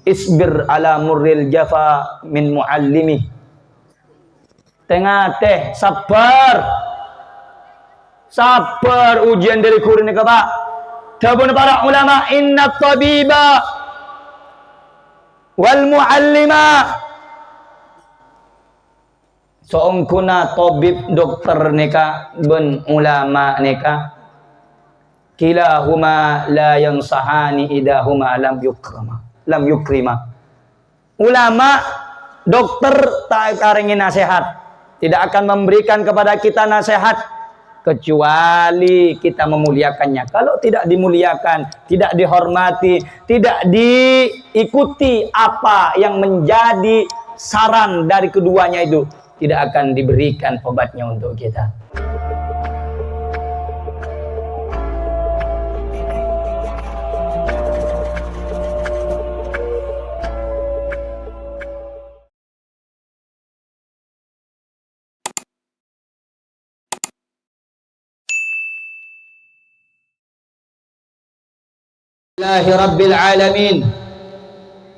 isbir ala murril jafa min muallimi. Tengah teh sabar. Sabar ujian dari kurin ke Pak. Tabun para ulama inna tabiba wal muallima. Soongkuna tabib dokter neka ben ulama neka kilahuma la yansahani idahuma lam yukrima. Ulama dokter tak karengi nasihat, tidak akan memberikan kepada kita nasihat kecuali kita memuliakannya. Kalau tidak dimuliakan, tidak dihormati, tidak diikuti apa yang menjadi saran dari keduanya itu, tidak akan diberikan obatnya untuk kita. Rabbil alamin.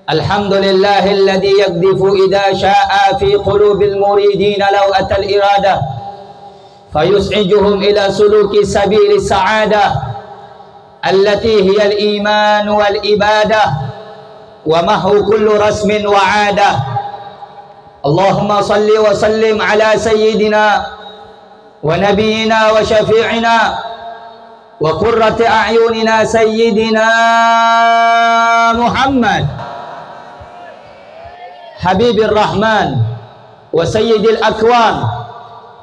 Alhamdulillahilladzi yaqdifu idza syaa'a fi qulubil muridin law atal iradah fayus'ijuhum ila suluki sabilis sa'adah allati hiya al-iman wal ibadah wa mahu kullu rasmin wa 'adah. Allahumma salli wa sallim ala sayyidina wa nabiyyina wa syafi'ina wa qurrati a'yunina sayyidina Muhammad Habibir Rahman wa sayyidil akwan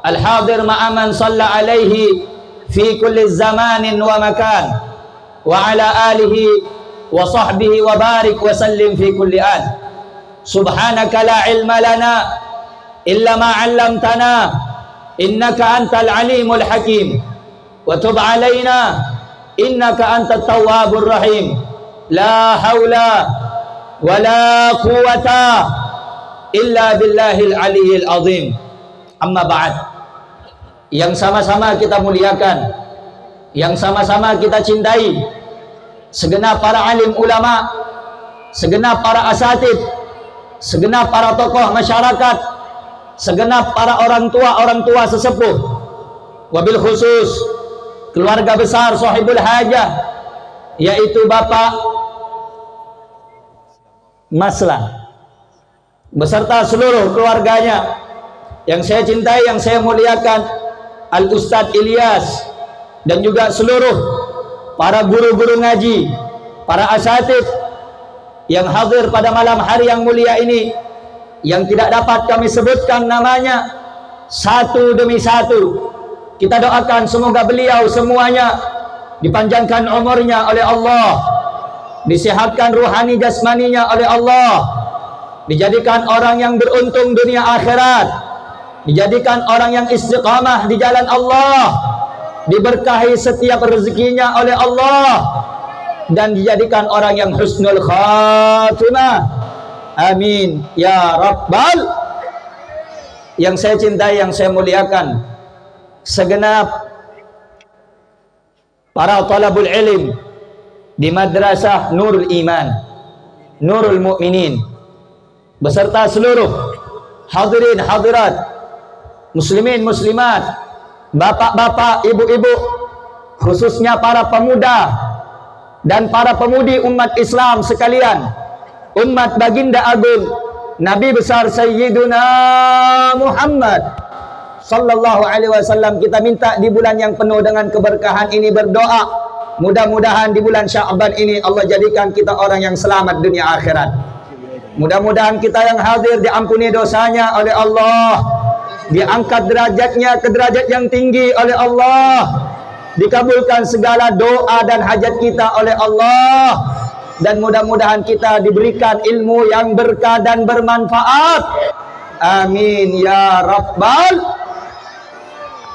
al-hadir ma'a man shalla alaihi fi kulli zamanin wa makan wa ala alihi wa sahbihi wa barik wa sallim fi kulli an. Subhanaka la ilma lana illa ma 'allamtana innaka antal alimul hakim wa tub alaina innaka antat tawwabur rahim. La haula wa la quwata illa billahil aliyil azim. Amma ba'd. Yang sama-sama kita muliakan, yang sama-sama kita cintai, segenap para alim ulama, segenap para asatid, segenap para tokoh masyarakat, segenap para orang tua sesepuh, wabil khusus keluarga besar sahibul hajah, yaitu Bapak Maslan beserta seluruh keluarganya yang saya cintai, yang saya muliakan, Al Ustadz Ilyas, dan juga seluruh para guru-guru ngaji, para asatid yang hadir pada malam hari yang mulia ini, yang tidak dapat kami sebutkan namanya satu demi satu. Kita doakan semoga beliau semuanya dipanjangkan umurnya oleh Allah, disehatkan ruhani jasmaninya oleh Allah, dijadikan orang yang beruntung dunia akhirat, dijadikan orang yang istiqamah di jalan Allah, diberkahi setiap rezekinya oleh Allah, dan dijadikan orang yang husnul khatimah. Amin ya rabbal. Yang saya cintai, yang saya muliakan, segenap para talabul ilm di madrasah Nurul Iman, Nurul Mukminin, beserta seluruh hadirin hadirat, muslimin muslimat, bapak-bapak, ibu-ibu, khususnya para pemuda dan para pemudi umat Islam sekalian, umat baginda agung Nabi besar Sayyiduna Muhammad sallallahu alaihi wasallam. Kita minta di bulan yang penuh dengan keberkahan ini berdoa, mudah-mudahan di bulan Sya'ban ini Allah jadikan kita orang yang selamat dunia akhirat. Mudah-mudahan kita yang hadir diampuni dosanya oleh Allah, diangkat derajatnya ke derajat yang tinggi oleh Allah, dikabulkan segala doa dan hajat kita oleh Allah, dan mudah-mudahan kita diberikan ilmu yang berkah dan bermanfaat. Amin ya rabbal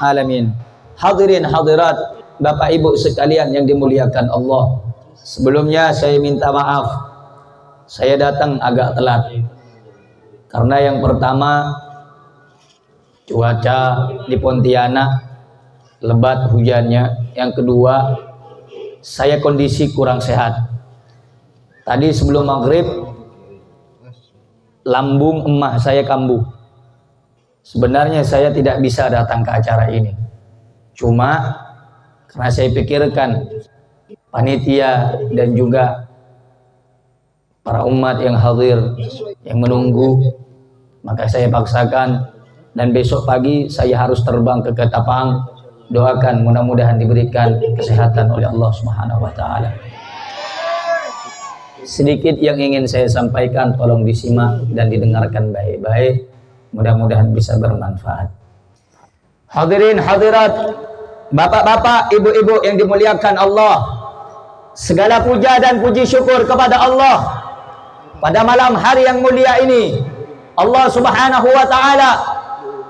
alamin. Hadirin hadirat, Bapak Ibu sekalian yang dimuliakan Allah, sebelumnya saya minta maaf, saya datang agak telat karena yang pertama cuaca di Pontianak lebat hujannya, yang kedua saya kondisi kurang sehat. Tadi sebelum maghrib lambung emah saya kambuh. Sebenarnya saya tidak bisa datang ke acara ini. Cuma karena saya pikirkan panitia dan juga para umat yang hadir, yang menunggu, maka saya paksakan, dan besok pagi saya harus terbang ke Ketapang. Doakan mudah-mudahan diberikan kesehatan oleh Allah Subhanahu wa taala. Sedikit yang ingin saya sampaikan, tolong disimak dan didengarkan baik-baik. Mudah-mudahan bisa bermanfaat. Hadirin hadirat, bapak-bapak, ibu-ibu yang dimuliakan Allah, segala puja dan puji syukur kepada Allah pada malam hari yang mulia ini. Allah Subhanahu wa taala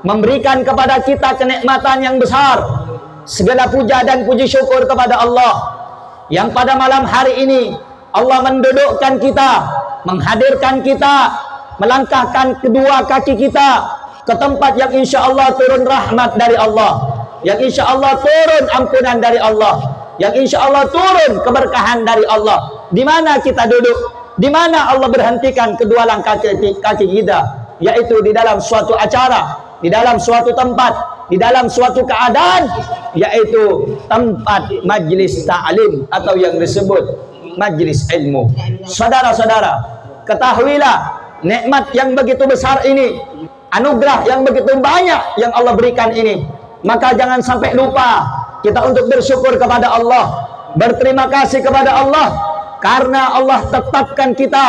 memberikan kepada kita kenikmatan yang besar. Segala puja dan puji syukur kepada Allah yang pada malam hari ini Allah mendudukkan kita, menghadirkan kita, melangkahkan kedua kaki kita ke tempat yang insya Allah turun rahmat dari Allah, yang insya Allah turun ampunan dari Allah, yang insya Allah turun keberkahan dari Allah. Di mana kita duduk? Di mana Allah berhentikan kedua langkah kaki kita? Yaitu di dalam suatu acara, di dalam suatu tempat, di dalam suatu keadaan, yaitu tempat majlis ta'lim atau yang disebut majlis ilmu. Saudara-saudara, ketahuilah nikmat yang begitu besar ini, anugerah yang begitu banyak yang Allah berikan ini. Maka jangan sampai lupa kita untuk bersyukur kepada Allah, berterima kasih kepada Allah, karena Allah tetapkan kita,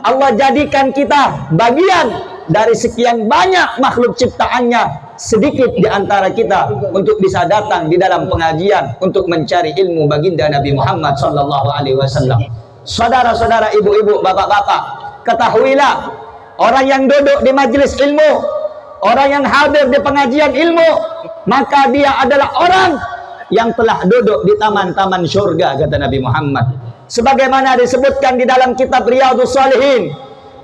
Allah jadikan kita bagian dari sekian banyak makhluk ciptaannya, sedikit di antara kita untuk bisa datang di dalam pengajian untuk mencari ilmu baginda Nabi Muhammad sallallahu alaihi wasallam. Saudara-saudara, ibu-ibu, bapak-bapak, ketahuilah orang yang duduk di majelis ilmu, orang yang hadir di pengajian ilmu, maka dia adalah orang yang telah duduk di taman-taman surga, kata Nabi Muhammad. Sebagaimana disebutkan di dalam kitab Riyadhus Shalihin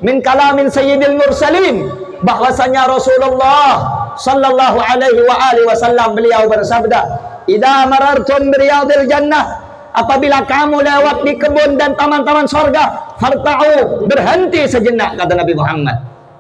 min kalamin sayyidil mursalin, bahwasanya Rasulullah sallallahu alaihi wasallam beliau bersabda, "Idza marartum biriyadil jannah," apabila kamu lewat di kebun dan taman-taman surga, farta'u, berhenti sejenak, kata Nabi Muhammad.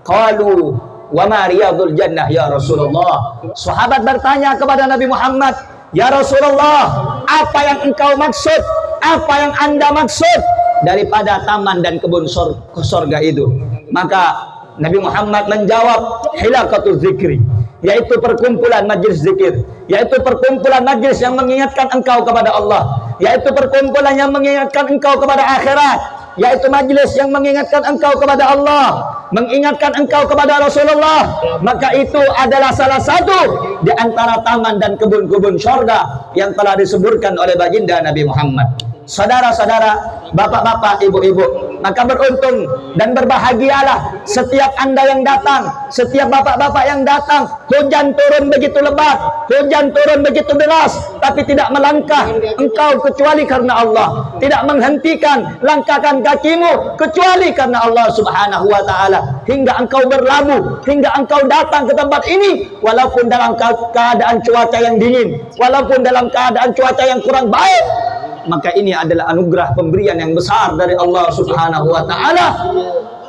Qalu wa ma riyadul jannah ya Rasulullah. Sahabat bertanya kepada Nabi Muhammad, "Ya Rasulullah, apa yang engkau maksud? Apa yang Anda maksud daripada taman dan kebun surga itu?" Maka Nabi Muhammad menjawab, "Hilaqatul zikri," yaitu perkumpulan majlis zikir, yaitu perkumpulan majlis yang mengingatkan engkau kepada Allah, yaitu perkumpulan yang mengingatkan engkau kepada akhirat, yaitu majlis yang mengingatkan engkau kepada Allah, mengingatkan engkau kepada Rasulullah. Maka itu adalah salah satu di antara taman dan kebun-kebun surga yang telah disebutkan oleh baginda Nabi Muhammad. Saudara-saudara, bapak-bapak, ibu-ibu, maka beruntung dan berbahagialah setiap Anda yang datang, setiap bapak-bapak yang datang. Hujan turun begitu lebat, hujan turun begitu deras, tapi tidak melangkah engkau kecuali karena Allah, tidak menghentikan langkahkan kakimu kecuali karena Allah Subhanahu wa taala, hingga engkau berlabuh, hingga engkau datang ke tempat ini walaupun dalam keadaan cuaca yang dingin, walaupun dalam keadaan cuaca yang kurang baik. Maka ini adalah anugerah pemberian yang besar dari Allah Subhanahu wa taala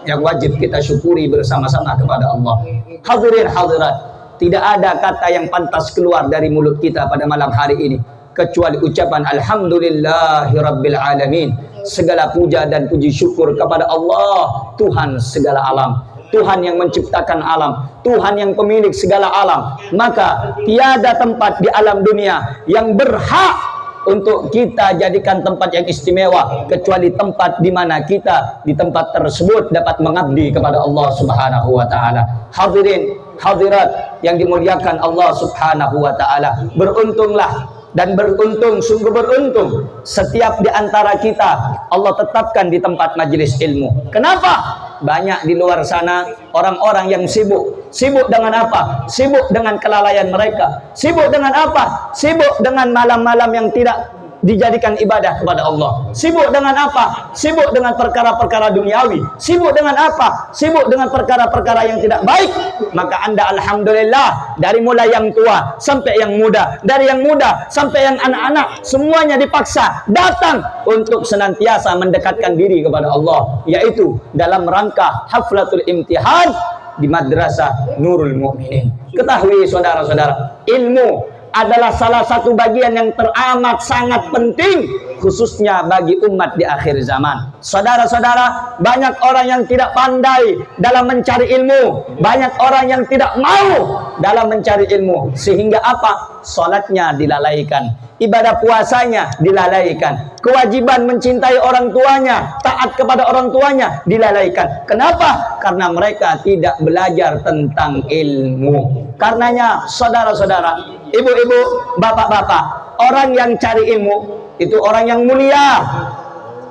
yang wajib kita syukuri bersama-sama kepada Allah. Hadirin hadirat, tidak ada kata yang pantas keluar dari mulut kita pada malam hari ini kecuali ucapan alhamdulillahirabbil alamin. Segala puja dan puji syukur kepada Allah, Tuhan segala alam, Tuhan yang menciptakan alam, Tuhan yang pemilik segala alam. Maka tiada tempat di alam dunia yang berhak untuk kita jadikan tempat yang istimewa kecuali tempat di mana kita di tempat tersebut dapat mengabdi kepada Allah Subhanahu wa taala. Hadirin hadirat yang dimuliakan Allah Subhanahu wa taala, beruntunglah dan beruntung, sungguh beruntung setiap di antara kita Allah tetapkan di tempat majelis ilmu. Kenapa? Banyak di luar sana orang-orang yang sibuk. Sibuk dengan apa? Sibuk dengan kelalaian mereka. Sibuk dengan apa? Sibuk dengan malam-malam yang tidak dijadikan ibadah kepada Allah. Sibuk dengan apa? Sibuk dengan perkara-perkara duniawi. Sibuk dengan apa? Sibuk dengan perkara-perkara yang tidak baik. Maka Anda alhamdulillah, dari mulai yang tua sampai yang muda, dari yang muda sampai yang anak-anak, semuanya dipaksa datang untuk senantiasa mendekatkan diri kepada Allah, yaitu dalam rangka haflatul imtihan di Madrasah Nurul Mukminin. Ketahui saudara-saudara, ilmu adalah salah satu bagian yang teramat sangat penting, khususnya bagi umat di akhir zaman. Saudara-saudara, banyak orang yang tidak pandai dalam mencari ilmu, banyak orang yang tidak mau dalam mencari ilmu, sehingga apa? Salatnya dilalaikan, ibadah puasanya dilalaikan, kewajiban mencintai orang tuanya, taat kepada orang tuanya dilalaikan. Kenapa? Karena mereka tidak belajar tentang ilmu. Karenanya saudara-saudara, ibu-ibu, bapak-bapak, orang yang cari ilmu itu orang yang mulia.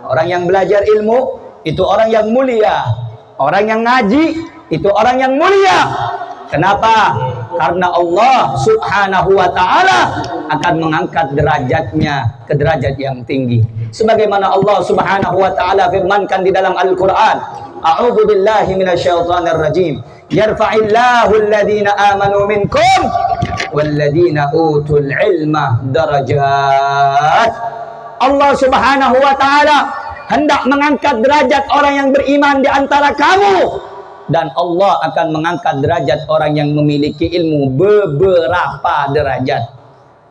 Orang yang belajar ilmu itu orang yang mulia. Orang yang ngaji itu orang yang mulia. Kenapa? Karena Allah Subhanahu wa ta'ala akan mengangkat derajatnya ke derajat yang tinggi. Sebagaimana Allah Subhanahu wa ta'ala firmankan di dalam Al-Quran, A'udzu billahi minasyaitonir rajim. Yarfa'illahu alladhina amanu minkum walladhina utul ilma darajat. Allah Subhanahu wa ta'ala hendak mengangkat derajat orang yang beriman di antara kamu, dan Allah akan mengangkat derajat orang yang memiliki ilmu beberapa derajat.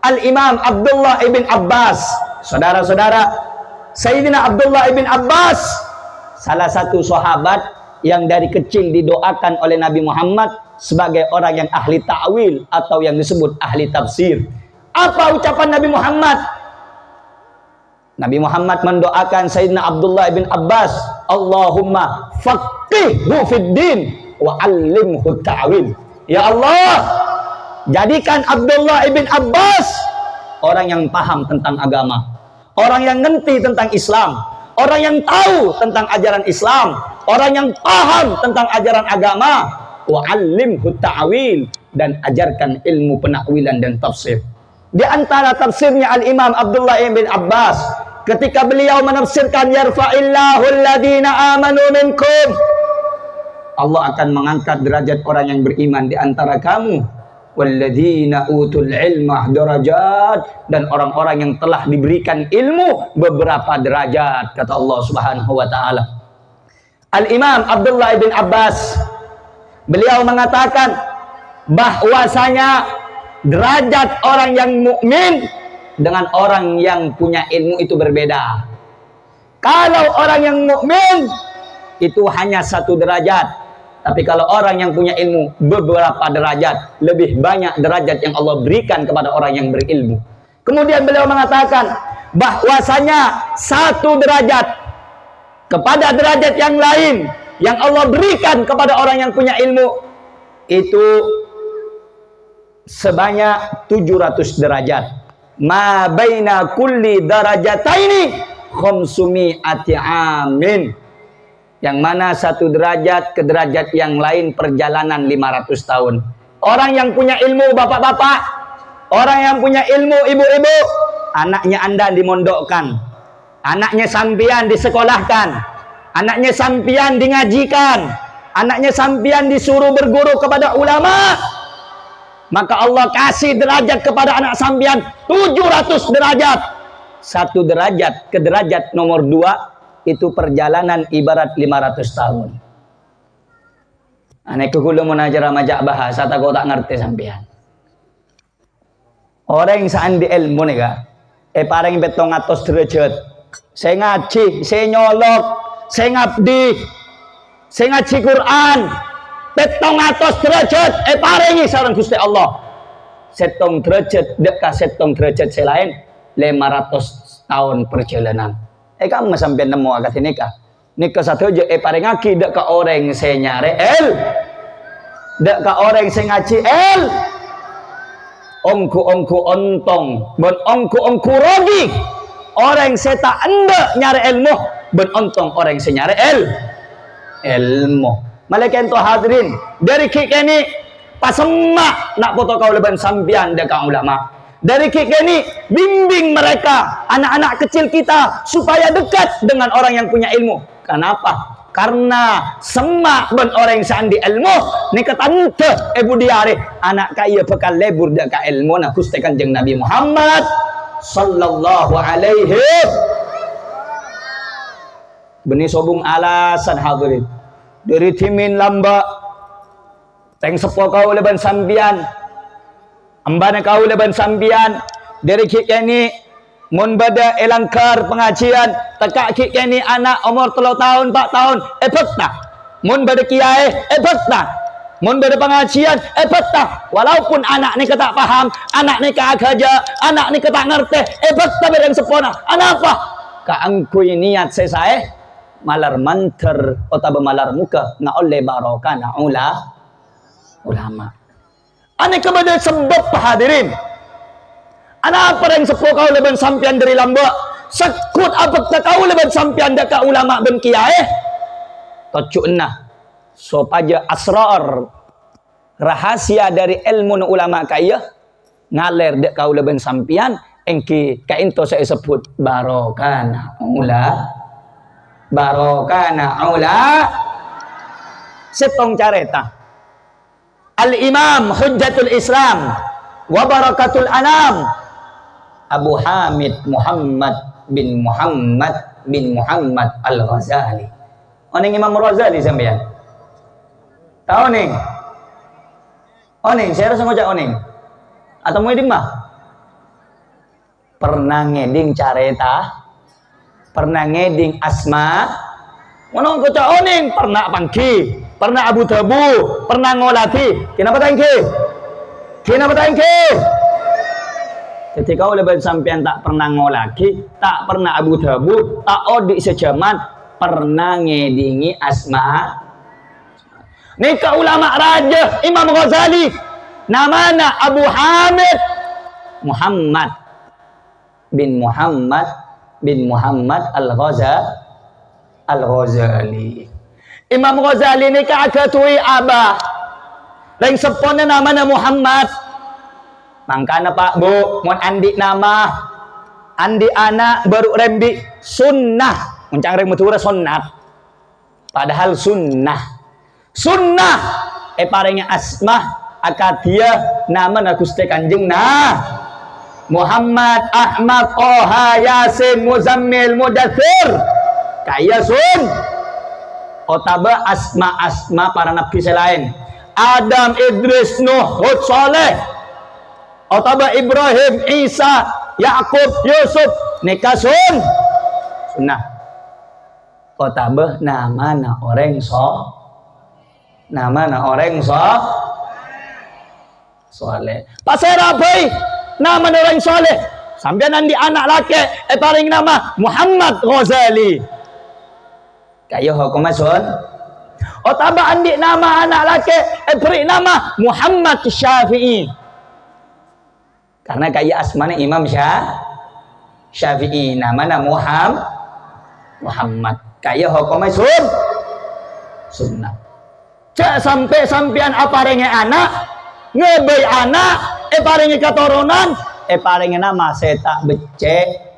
Al-Imam Abdullah ibn Abbas, saudara-saudara, Sayyidina Abdullah ibn Abbas, salah satu sahabat yang dari kecil didoakan oleh Nabi Muhammad sebagai orang yang ahli ta'wil atau yang disebut ahli tafsir. Apa ucapan Nabi Muhammad? Nabi Muhammad mendoakan Sayyidina Abdullah ibn Abbas, Allahumma faqihhu fid din wa 'allimhu ta'wil. Ya Allah, jadikan Abdullah ibn Abbas orang yang paham tentang agama, orang yang ngerti tentang Islam, orang yang tahu tentang ajaran Islam, orang yang paham tentang ajaran agama, wa 'allimhu ta'wil, dan ajarkan ilmu penakwilan dan tafsir. Di antara tafsirnya Al-Imam Abdullah ibn Abbas, ketika beliau menafsirkan yarfa'illahu alladhina amanu minkum, Allah akan mengangkat derajat orang yang beriman di antara kamu, walladzina utul ilma darajat, dan orang-orang yang telah diberikan ilmu beberapa derajat, kata Allah Subhanahu wa ta'ala. Al-Imam Abdullah ibn Abbas, beliau mengatakan bahwasanya derajat orang yang mukmin dengan orang yang punya ilmu itu berbeda. Kalau orang yang mukmin itu hanya satu derajat, tapi kalau orang yang punya ilmu beberapa derajat, lebih banyak derajat yang Allah berikan kepada orang yang berilmu. Kemudian beliau mengatakan bahwasanya satu derajat kepada derajat yang lain yang Allah berikan kepada orang yang punya ilmu itu sebanyak 700 derajat. Ma baina kulli darajataini khamsumi'ati amin. Yang mana satu derajat ke derajat yang lain perjalanan 500 tahun. Orang yang punya ilmu, bapak-bapak, orang yang punya ilmu, ibu-ibu, anaknya Anda dimondokkan, anaknya sampian disekolahkan, anaknya sampian dingajikan, anaknya sampian disuruh berguru kepada ulama, maka Allah kasih derajat kepada anak sampian 700 derajat. Satu derajat ke derajat nomor 2 itu perjalanan ibarat 500 tahun. Aneh kekulu munajara majak bahasa tak kau tak ngerti sampian. Orang yang saan di ilmu nih kak, paling betong atas derajat. Saya ngaji, saya nyolok, saya ngabdi, saya ngaji Quran. Setong atas derajat, paringi sareng Gusti Allah. Setong derajat, dekat setong derajat selain 500 tahun perjalanan. Kamu sampai nemu agak nikah. Nikah satu aja, paringaki dekat orang saya nyari dekat orang saya ngaji ongku ontong, ben ongku rogi. Orang saya tak anda nyari ilmu, ben ontong orang saya nyari ilmu. Malaikat hadirin dari kik ini pasemak nak foto kau leban sampian dekat ulama. Dari kita ini bimbing mereka, anak-anak kecil kita supaya dekat dengan orang yang punya ilmu. Kenapa? Karena semak ben orang sandi ilmu ni katante ibu diare anak kaya bekal lebur dak ka ilmu na Gusti Kanjeng Nabi Muhammad sallallahu alaihi beni sobung alasan hadirin dari timin lamba teng sepo kau leban sambian ambana kau leban sambian dari kita ni mun bada elangkar pengajian tekak kita ni anak umur 3 tahun 4 tahun efekta mun bada kiai efekta mun bada pengajian efekta walaupun anak ni ketak paham anak ni ka kerja anak ni ketak ngerti efekta bedang sepona anak apa ka angkui niat sesae malar manter atau malar muka na oleh barokah na ulama ane kepada sebab hadirin anak apa yang sepuh kau leban sampian dari lamba sekut apa kau leban sampian dekat ulama ben kiai tocukna so paja asrar rahasia dari ilmu ulama kaya ngaler dek kau leban sampian engki kainto saya sebut barokana setong careta al imam hujjatul islam wa barakatul anam Abu Hamid Muhammad bin Muhammad Al-Ghazali. Oning Imam Ghazali sampean. Tahu ning? Oning, saya rasa ngocak oning. Atau mau di mah? Pernah ngeding careta, pernah ngeding asma. Ngono ngocak oning, pernah pangki, pernah Abu Dhabu, pernah ngolati. Kenapa tangki? Ketika oleh sampean tak pernah ngolaki, tak pernah Abu Dhabu, tak odik sejaman, pernah ngedingi asma. Nika ulama raja Imam Ghazali, namanya Abu Hamid Muhammad bin Muhammad Al-Ghazali. Imam Ghazali nika akatui abah, lain sepona namanya Muhammad. Mangkana Pak Bu, mun andi nama, andi anak baru rembi sunnah, muncang rem mutura sunnah. Padahal sunnah, parengnya asmah akadia nama na Gusti Kanjeng Muhammad Ahmad Oha Yasin Muzammil Mudathir kaya sun. Otaba asma para nabi selain Adam, Idris, Nuh, Hud, Saleh. Otaba Ibrahim, Isa, Yakub, Yusuf, nikasun sunnah. Otaba nama orang soleh. Pasal rabai nama orang soleh. Sampai nanti anak laki, paling nama Muhammad Ghazali. Kayo hukum sun. Otaba andi nama anak laki, beri nama Muhammad Syafi'i. Karena kaya asmane Imam Syafi'i namanya Muhammad kaya hukumnya sunnah. Cak sampai aparengnya anak ngebay anak parengnya keturunan parengnya nama saya tak becek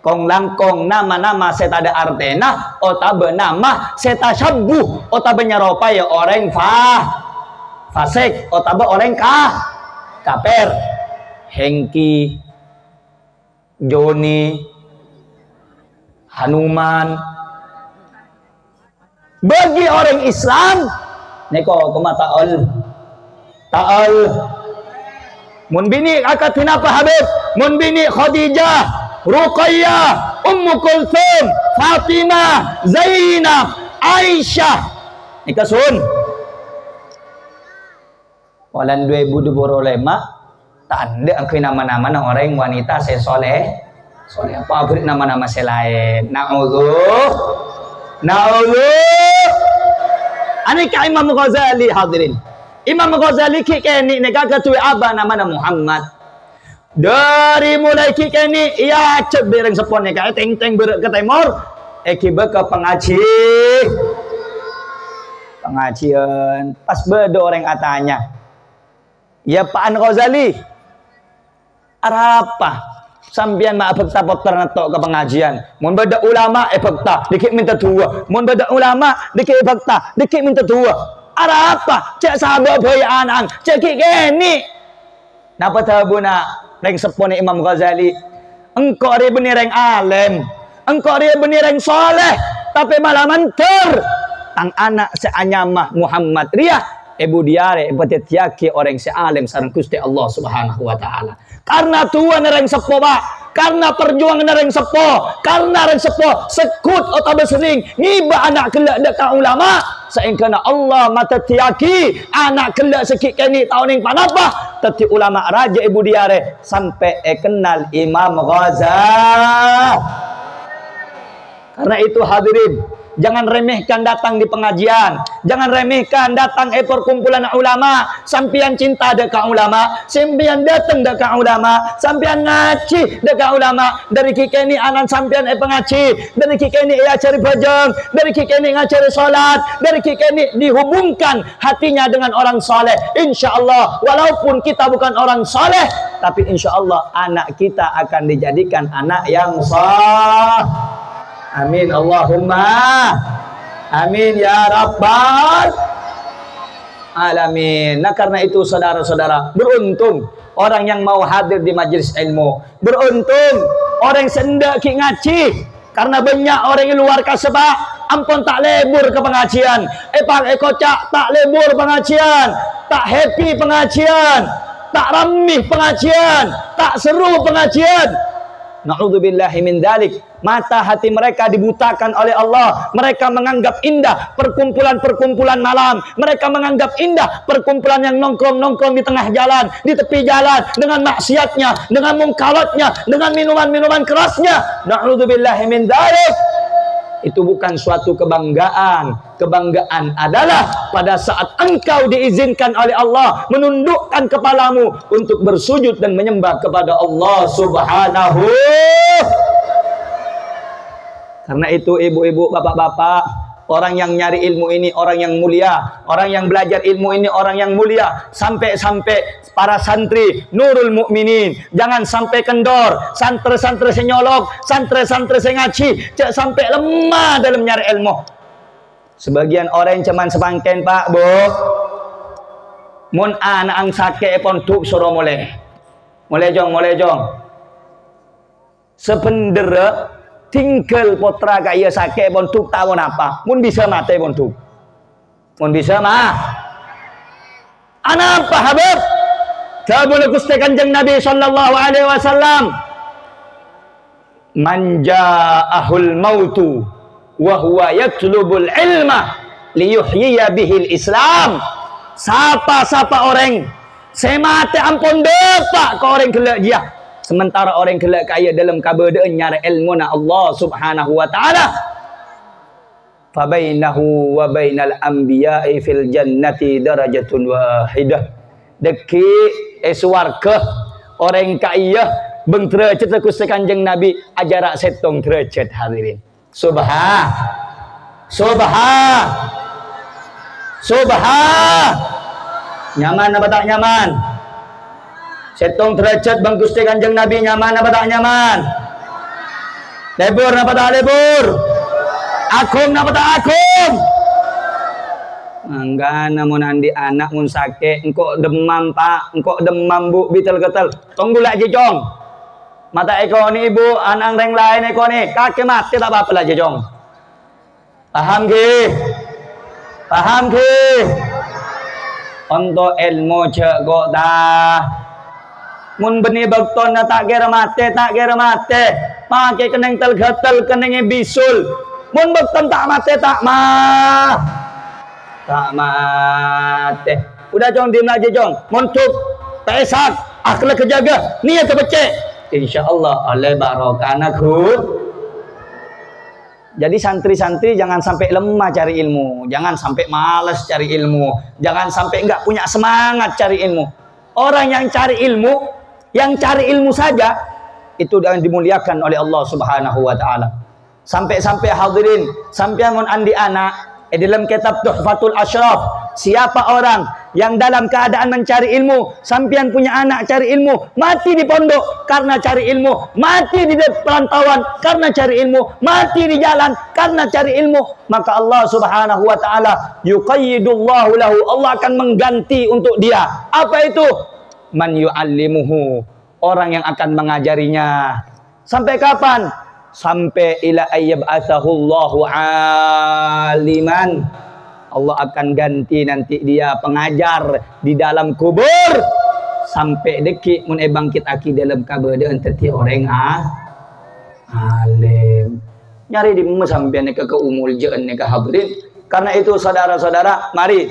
kong langkong nama saya tak ada artena otabe nama saya tak syabuh otabe nyaropa ya orang fasik otabe orang kaper Hengki, Joni, Hanuman. Bagi orang Islam, neko kuma ta'al. Mun bini akad tinapa Habib, mun bini Khadijah, Ruqayyah, Ummu Kulthum, Fatimah, Zainab, Aisyah. Nikasun. Walan 2025 tanda aku nama-nama orang wanita saya soleh apa beri nama-nama saya lain na'udzuh anika Imam Ghazali hadirin Imam Ghazali kini nega ketua abah namanya Muhammad dari mulai kini ya cek bereng sepon nega teng berek ke timur ekibe ke pengajian pas bedo orang katanya ya Pak Ghazali Apa? Sampian mak fakta potter natok ke pengajian. Mun beda ulama fakta, dikit minta tua. Mun beda ulama dikit fakta, dikit minta tua. Apa? Cek sahabat boy anang, cek kini. Napa tahu nak reng sepone Imam Ghazali? Engkau dia benih reng alim, engkau dia benih reng soleh, tapi malah manter. Tang anak seanyamah Muhammad Riyah. Ibu diare petetiaki orang sealim sareng Gusti Allah Subhanahu wa taala. Karena tuan reng sepo Pak, karena perjuangan reng sepo, karena reng sepo sekut atau besering ngiba anak kelak dekat ulama, saengkana Allah mata tiaki anak kelak sikit kini tahun ning panapa, teti ulama raja ibu diare sampai kenal Imam Ghazali. Karena itu hadirin, jangan remehkan datang di pengajian. Jangan remehkan datang perkumpulan ulama. Sampian cinta dekat ulama. Sampian datang dekat ulama. Sampian ngaji dekat ulama. Dari kikini anan sampian pengaji. Dari kikini ia cari bajang. Dari kikini ngacari solat. Dari kikini dihubungkan hatinya dengan orang soleh. Insya Allah, walaupun kita bukan orang soleh, tapi insya Allah anak kita akan dijadikan anak yang soleh. Amin Allahumma amin ya rabbal alamin. Nah karena itu saudara-saudara, beruntung orang yang mau hadir di majelis ilmu, beruntung orang yang sendak ngaji, karena banyak orang yang luar kasbah ampun tak lebur ke pengajian, kocak tak lebur pengajian, tak happy pengajian, tak ramih pengajian, tak seru pengajian. Na'udzubillahi min dzalik. Mata hati mereka dibutakan oleh Allah. Mereka menganggap indah perkumpulan-perkumpulan malam. Mereka menganggap indah perkumpulan yang nongkrong-nongkrong di tengah jalan, di tepi jalan, dengan maksiatnya, dengan mungkaratnya, dengan minuman-minuman kerasnya. Na'udzubillahi min dzalik. Itu bukan suatu kebanggaan. Kebanggaan adalah pada saat engkau diizinkan oleh Allah menundukkan kepalamu untuk bersujud dan menyembah kepada Allah Subhanahu. Karena itu ibu-ibu, bapak-bapak, orang yang nyari ilmu ini orang yang mulia, orang yang belajar ilmu ini orang yang mulia. Sampai-sampai para santri Nurul Mukminin jangan sampai kendor, santri-santri senyolok, santri-santri sengaji, jangan sampai lemah dalam nyari ilmu. Sebagian orang cuman sepangken Pak Bu, mun anak ang sake ponduk suruh mulai jong sebenarnya tinggal potra kaya sake ponduk tahun apa, mun bisa mati ponduk, mun bisa mah anak apa Habib boleh Gusti Kanjeng Nabi sallallahu alaihi wasallam, man ja'ahul mautu wa huwa yatlubul ilma liyuhyiya bihil Islam. Sapa orang semate ampun depak ke orang kelak dia, sementara orang kelak kaya dalam keadaan nyari ilmu na Allah Subhanahu wa taala. Fa bainahu wa bainal anbiya'i fil jannati darajatun wahidah. Deki swarga orang kaya beng derajat Gusti Kanjeng Nabi ajarak setong derajat hadirin. Subhan nyaman apa tak nyaman? Setong derajat bang Gusti Kanjeng Nabi nyaman apa tak nyaman? Lebur apa tak lebur? Agung apa tak agung? Enggak, namun andi anak mun sakit, engkau demam Pak, engkau demam Bu, bitel-ketel. Tunggu lagi Jong. Mata eko ni ibu, anak reng lain eko ni, kaki mati tak apa-apa lah Jong. Paham ki? Paham ki? Untuk ilmu cek kok dah. Mun benih bakton na tak kira mati, pakai keneng tel-getel, kenengnya bisul. Mun bakton tak mati tak mah. Tak mati. Udah Jong, diam aja Jong. Muntuk, pesak, akhlak kejaga, niat kebecek. InsyaAllah oleh barokanaku. Jadi santri-santri jangan sampai lemah cari ilmu, jangan sampai malas cari ilmu, jangan sampai enggak punya semangat cari ilmu. Orang yang cari ilmu saja itu dengan dimuliakan oleh Allah Subhanahu wa taala. Sampai-sampai hadirin, sampai ngon andi anak dalam kitab Tuhfatul Asyraf, siapa orang yang dalam keadaan mencari ilmu. Sampian punya anak cari ilmu, mati di pondok karena cari ilmu, mati di perantauan karena cari ilmu, mati di jalan karena cari ilmu. Maka Allah Subhanahu wa taala yuqayyidullahu lahu, Allah akan mengganti untuk dia. Apa itu? Man yu'allimuhu, orang yang akan mengajarinya. Sampai kapan? Sampai ila ayyab'athahullahu aliman. Allah akan ganti nanti dia pengajar di dalam kubur. Sampai dekik mun bangkit aki dalam kabur dia enteti orang alim. Nyari di sampean ke umul jeun ke hadirin. Karena itu saudara-saudara, mari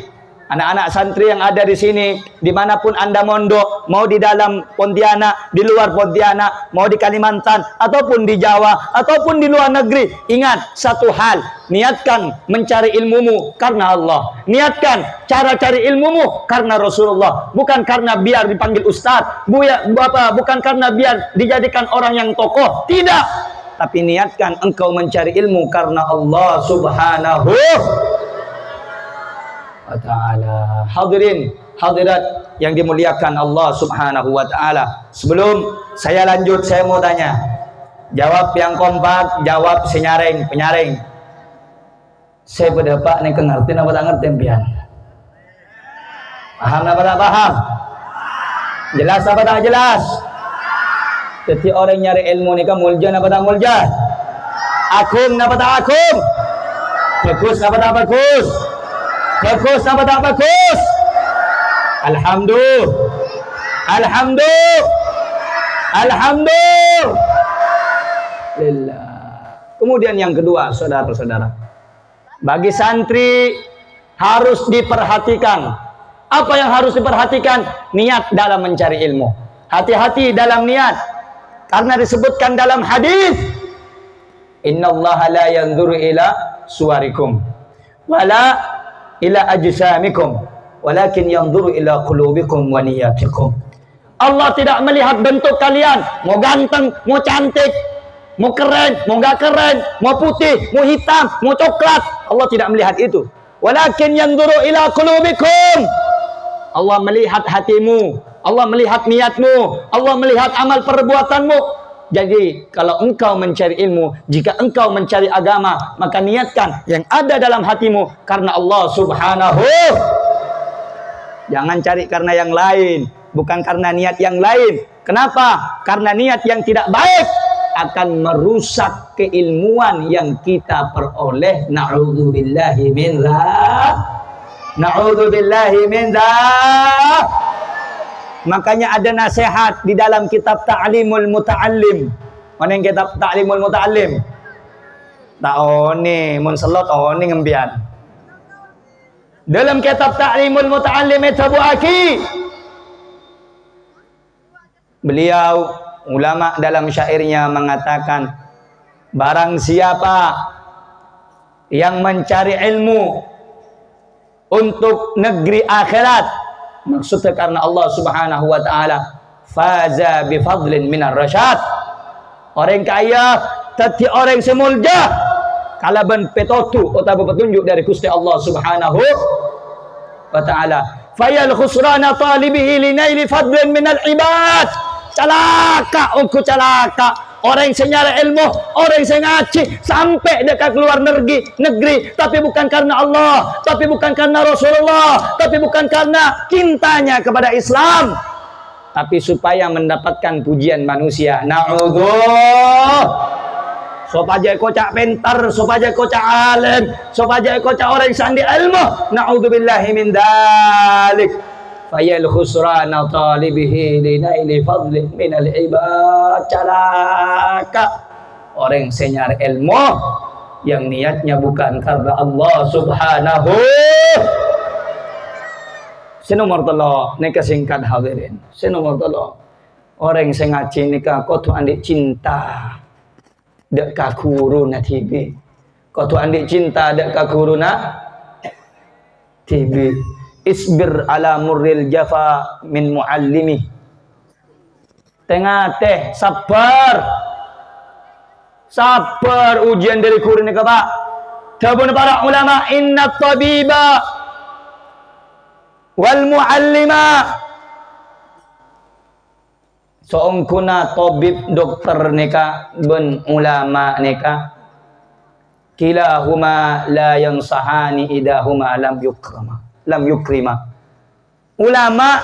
anak-anak santri yang ada di sini, dimanapun Anda mondok, mau di dalam Pontianak, di luar Pontianak, mau di Kalimantan, ataupun di Jawa, ataupun di luar negeri, ingat satu hal, niatkan mencari ilmumu karena Allah. Niatkan cara cari ilmumu karena Rasulullah, bukan karena biar dipanggil ustaz, bukan karena biar dijadikan orang yang tokoh, tidak. Tapi niatkan engkau mencari ilmu karena Allah Subhanahu wa ta'ala. Hadirin, hadirat yang dimuliakan Allah Subhanahu wa ta'ala. Sebelum saya lanjut, saya mau tanya. Jawab yang kompak, jawab senyaring, penyaring. Saya pada pak nih ngerti apa tak ngerti pian? Paham apa tak paham? Jelas apa tak jelas? Jadi orang nyari ilmu ni kan muljan apa tak muljan? Akum apa tak akum? Bagus apa tak bagus? Bagus apa tak bagus? Alhamdulillah. Alhamdulillah. Kemudian yang kedua, saudara-saudara, bagi santri harus diperhatikan. Apa yang harus diperhatikan? Niat dalam mencari ilmu. Hati-hati dalam niat. Karena disebutkan dalam hadis, innallaha la yanzuru ila suwarikum wala ila ajsamikum walakin yanzuru ila qulubikum wa niyatikum. Allah tidak melihat bentuk kalian, mau ganteng, mau cantik, mau keren, mau enggak keren, mau putih, mau hitam, mau coklat. Allah tidak melihat itu. Walakin yanzuru ila qulubikum. Allah melihat hatimu, Allah melihat niatmu, Allah melihat amal perbuatanmu. Jadi kalau engkau mencari ilmu, jika engkau mencari agama, maka niatkan yang ada dalam hatimu karena Allah Subhanahu. Jangan cari karena yang lain, bukan karena niat yang lain. Kenapa? Karena niat yang tidak baik akan merusak keilmuan yang kita peroleh. Na'udzubillahi min dzalik. Na'udzubillahi min dzalik. Makanya ada nasihat di dalam kitab Ta'limul Muta'allim. Mana yang kitab Ta'limul Muta'allim? Ta'oni, mun selot oni ngembian. Dalam kitab Ta'limul Muta'allim Tabu'aki, beliau ulama dalam syairnya mengatakan, barang siapa yang mencari ilmu untuk negeri akhirat, maksudnya karena Allah Subhanahu wa ta'ala, faza bifadlin minar rasyad. Orang kaya tadi orang semulja kalaban petotu atau petunjuk dari Gusti Allah Subhanahu wa ta'ala. Fayal khusrana talibihi linaili fadlin minal ibad. Celaka, aku celaka. Orang yang nyari ilmu, orang yang ngaji sampai dekat keluar negeri, tapi bukan karena Allah, tapi bukan karena Rasulullah, tapi bukan karena cintanya kepada Islam, tapi supaya mendapatkan pujian manusia. Na'udzubillah. Supaya kocak pintar, supaya kocak alim, supaya kocak orang yang sandi ilmu. Na'udzubillahi min dzalik. Fayal khusrana talibihi linaili fadlin minal ibad. Celaka orang senyar ilmu yang niatnya bukan karena Allah Subhanahu. Senomor telo nika singkat hadirin. Senomor telo orang sing ngaji nika kudu andik cinta dek ka guru na tibi. Kudu andik cinta dek ka guru na tibi. Isbir ala murril jafa min muallimi. Tengah teh sabar. Sabar ujian dari guru ni Pak. Tabun para ulama, inna tabiba wal muallima. Seorang kuna tabib dokter neka ben ulama neka kilahuma la yansahani idahuma lam yukrima. Ulama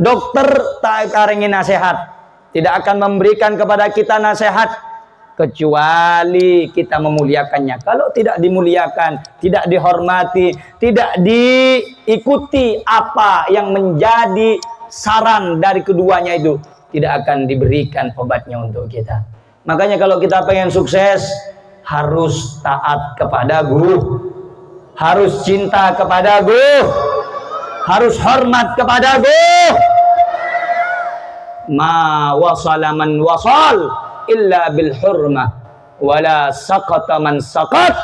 dokter tak karengi nasihat, tidak akan memberikan kepada kita nasihat kecuali kita memuliakannya. Kalau tidak dimuliakan, tidak dihormati, tidak diikuti apa yang menjadi saran dari keduanya itu, tidak akan diberikan obatnya untuk kita. Makanya kalau kita pengen sukses, harus taat kepada guru, harus cinta kepada guru, harus hormat kepada guru. Ma wasala man wasal illa bil hurmah, wala saqata man saqat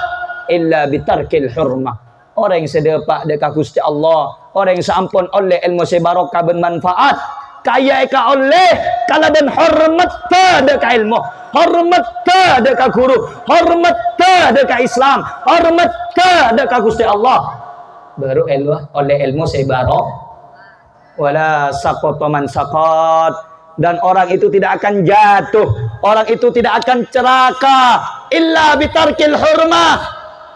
illa bitarkil hurmah. Orang yang sedepak dekat Gusti Allah, orang yang seampun oleh ilmu sebarokah bermanfaat, kaya ka oleh kala dan hormat ta dekat ilmu, hormat ta dekat guru, hormat ta dekat Islam, hormat ta dekat Gusti Allah. Baru oleh ilmu sebarok, wala saqata man saqat, dan orang itu tidak akan jatuh, orang itu tidak akan celaka illa bitarkil hurmah,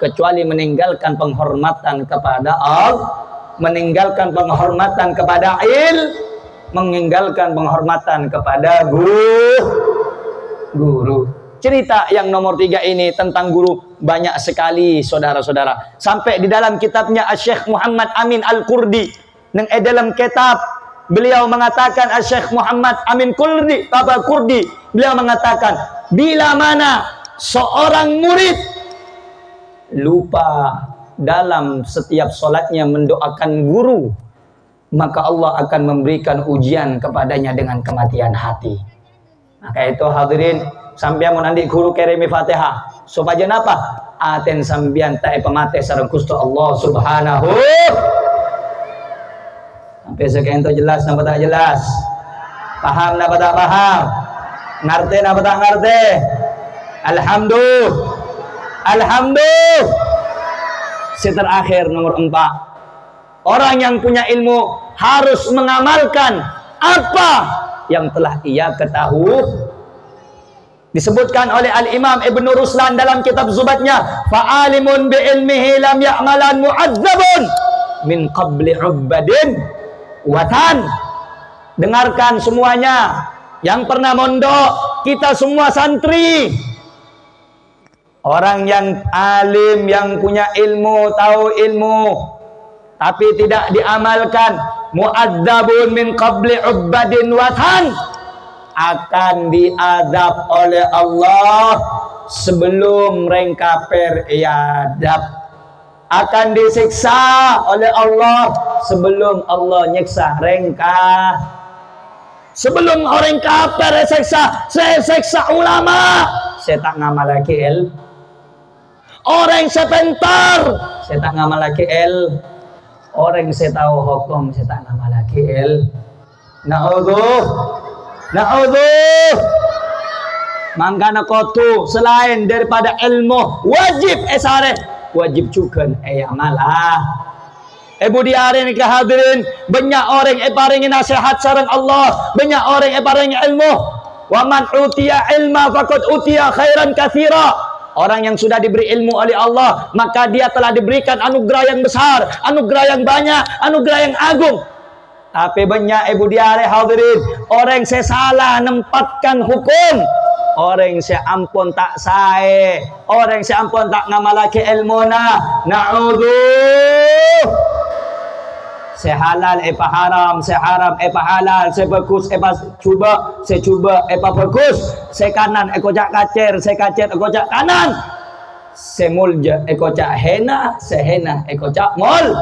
kecuali meninggalkan penghormatan kepada Allah, meninggalkan penghormatan kepada meninggalkan penghormatan kepada guru. Cerita yang nomor 3 ini tentang guru banyak sekali, saudara-saudara. Sampai di dalam kitabnya Syekh Muhammad Amin Al-Kurdi, yang dalam kitab beliau mengatakan, Syekh Muhammad Amin Kurdi, beliau mengatakan, bila mana seorang murid lupa dalam setiap solatnya mendoakan guru, maka Allah akan memberikan ujian kepadanya dengan kematian hati. Maka itu hadirin, sambian menandik guru keremi Fatihah supaya napa aten sambian tae pemate sareng Gusti Allah Subhanahu. Sampai sekian itu jelas napa tak jelas? Paham napa tak paham? Ngerti napa tak ngerti? Alhamdulillah. Terakhir nomor 4. Orang yang punya ilmu harus mengamalkan apa yang telah ia ketahui. Disebutkan oleh Al-Imam Ibn Ruslan dalam kitab Zubatnya, fa'alimun bi'ilmihi lam ya'malan mu'adzabun min qabli ubbadin watan. Dengarkan semuanya yang pernah mondok, kita semua santri, orang yang alim, yang punya ilmu, tahu ilmu, tapi tidak diamalkan, mu'adzabun min qabli ubbadin watan, akan diadab oleh Allah sebelum rengkaper iadab, akan disiksa oleh Allah sebelum Allah nyiksa rengka. Sebelum orang kafir saya siksa ulama, saya tak ngamal lagi orang sebentar, saya tak ngamal lagi orang saya tahu hukum, saya tak ngamal lagi Na'udzuh. Mangkana kotu selain daripada ilmu wajib esare, wajib juga malah. Budiare ni kehadirin, banyak orang paringi nasihat sareng Allah, banyak orang paringi ilmu. Wa man utiya ilma faqad utiya khairan katsira. Orang yang sudah diberi ilmu oleh Allah, maka dia telah diberikan anugerah yang besar, anugerah yang banyak, anugerah yang agung. Tapi banyak budiare hadirin, orang saya salah nempatkan hukum, orang saya ampun tak sae, orang saya ampun tak ngamalake ilmuna. Na'udzuh. Saya halal apa haram, saya haram apa halal, saya bagus apa cuba, saya cuba apa bagus, saya kanan ekojak kacer, saya kacer ekojak kanan, saya mulja ekojak hena, saya hena ekojak mol.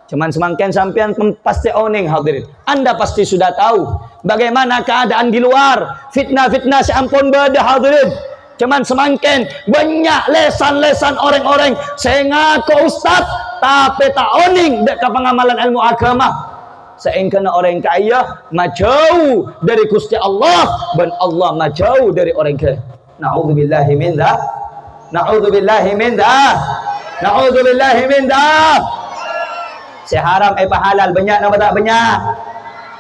Cuman semangkin sampean pasti oning hadirin. Anda pasti sudah tahu bagaimana keadaan di luar. Fitnah-fitnah seampun beda hadirin. Cuman semangkin banyak lesan-lesan orang-orang saya ngaku ustaz tapi tak oning dekat pengamalan ilmu agama. Seingkana orang kaya majauh dari Gusti Allah dan Allah majauh dari orang kaya. Na'udzubillahi min dzalik. Na'udzubillahi min dzalik. Na'udzubillahi min dzalik. Seharam pahalal. Banyak apa tak banyak?